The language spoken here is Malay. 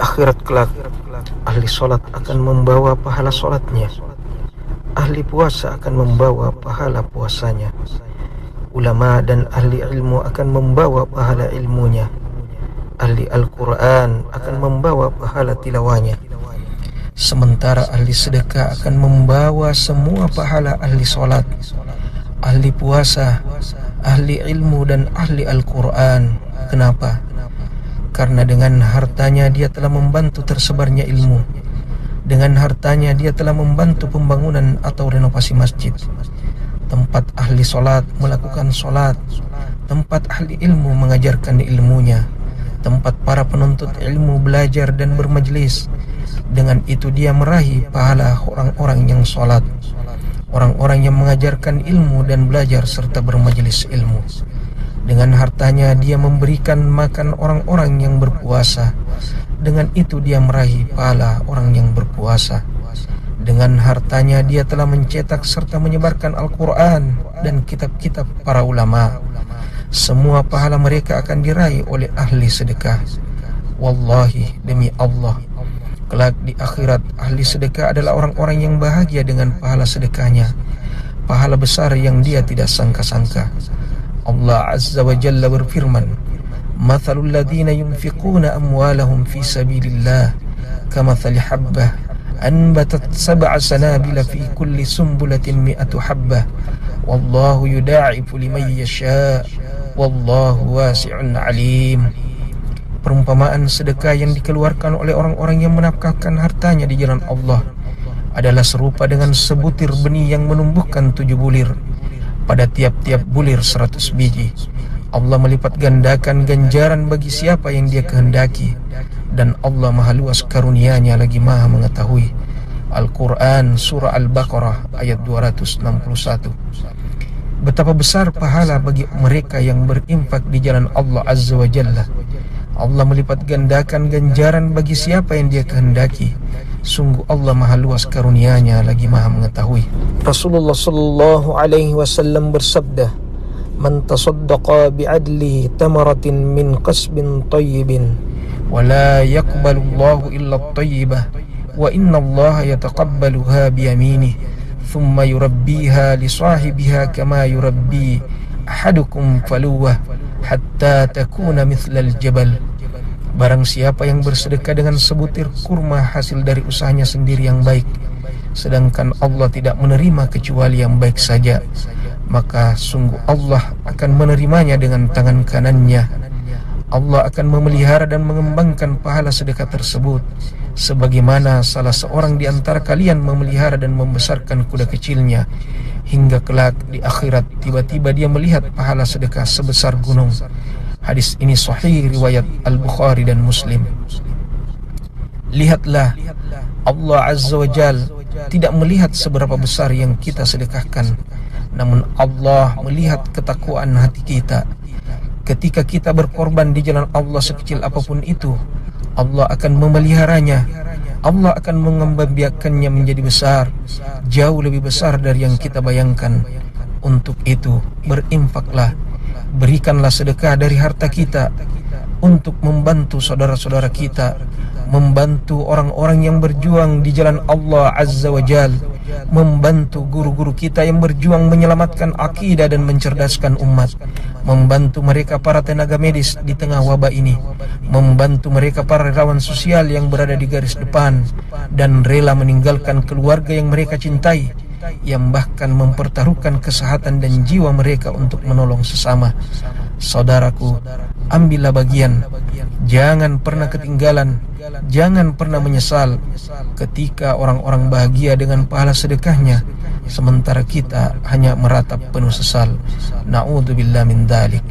akhirat kelak, ahli solat akan membawa pahala solatnya, ahli puasa akan membawa pahala puasanya, ulama dan ahli ilmu akan membawa pahala ilmunya, ahli Al-Quran akan membawa pahala tilawahnya, sementara ahli sedekah akan membawa semua pahala ahli solat, ahli puasa, ahli ilmu dan ahli Al-Quran. Kenapa? Karena dengan hartanya dia telah membantu tersebarnya ilmu. Dengan hartanya dia telah membantu pembangunan atau renovasi masjid. Tempat ahli solat melakukan solat. Tempat ahli ilmu mengajarkan ilmunya. Tempat para penuntut ilmu belajar dan bermajlis. Dengan itu dia meraih pahala orang-orang yang solat, orang-orang yang mengajarkan ilmu dan belajar serta bermajlis ilmu. Dengan hartanya dia memberikan makan orang-orang yang berpuasa. Dengan itu dia meraih pahala orang yang berpuasa. Dengan hartanya dia telah mencetak serta menyebarkan Al-Quran dan kitab-kitab para ulama. Semua pahala mereka akan diraih oleh ahli sedekah. Wallahi, demi Allah, kelak di akhirat ahli sedekah adalah orang-orang yang bahagia dengan pahala sedekahnya, pahala besar yang dia tidak sangka-sangka. Allah Azza wa Jalla berfirman, "Mathalul ladzina yunfiquna amwalahum fi sabilillah kamathali habbah anbatat sab'a sanabila fi kulli sumbulatin mi'atu habbah wallahu yudha'ifu liman yasha' wallahu wasi'un alim." Perumpamaan sedekah yang dikeluarkan oleh orang-orang yang menafkahkan hartanya di jalan Allah adalah serupa dengan sebutir benih yang menumbuhkan 7 bulir. Pada tiap-tiap bulir 100 biji. Allah melipat gandakan ganjaran bagi siapa yang dia kehendaki. Dan Allah maha luas karunia-Nya lagi maha mengetahui. Al-Quran Surah Al-Baqarah ayat 261. Betapa besar pahala bagi mereka yang berinfak di jalan Allah Azza wa Jalla. Allah melipat gandakan ganjaran bagi siapa yang dia kehendaki. Sungguh Allah maha luas karunia-Nya lagi maha mengetahui. Rasulullah sallallahu alaihi wasallam bersabda, "Man tasaddaqa bi'adli tamaratin min qasbin tayyibin wa la yaqbalu Allahu illa at-tayyibah wa inna Allah yataqabbaluha bi yaminihi thumma yurabbiha li sahibiha kama yurabbi ahadukum faluwah hatta takuna mithlal jabal." Barang siapa yang bersedekah dengan sebutir kurma hasil dari usahanya sendiri yang baik, sedangkan Allah tidak menerima kecuali yang baik saja, maka sungguh Allah akan menerimanya dengan tangan kanannya. Allah akan memelihara dan mengembangkan pahala sedekah tersebut, sebagaimana salah seorang di antara kalian memelihara dan membesarkan kuda kecilnya, hingga kelak di akhirat tiba-tiba dia melihat pahala sedekah sebesar gunung. Hadis ini sahih riwayat Al-Bukhari dan Muslim. Lihatlah, Allah Azza wa Jal tidak melihat seberapa besar yang kita sedekahkan, namun Allah melihat ketakwaan hati kita. Ketika kita berkorban di jalan Allah sekecil apapun itu, Allah akan memeliharanya. Allah akan mengembangbiakannya menjadi besar, jauh lebih besar dari yang kita bayangkan. Untuk itu, berinfaklah, berikanlah sedekah dari harta kita untuk membantu saudara-saudara kita, membantu orang-orang yang berjuang di jalan Allah Azza wa Jal, membantu guru-guru kita yang berjuang menyelamatkan akidah dan mencerdaskan umat, membantu mereka para tenaga medis di tengah wabah ini, membantu mereka para relawan sosial yang berada di garis depan dan rela meninggalkan keluarga yang mereka cintai, yang bahkan mempertaruhkan kesehatan dan jiwa mereka untuk menolong sesama. Saudaraku, ambillah bagian, jangan pernah ketinggalan, jangan pernah menyesal ketika orang-orang bahagia dengan pahala sedekahnya, sementara kita hanya meratap penuh sesal. Na'udzubillah min dzalik.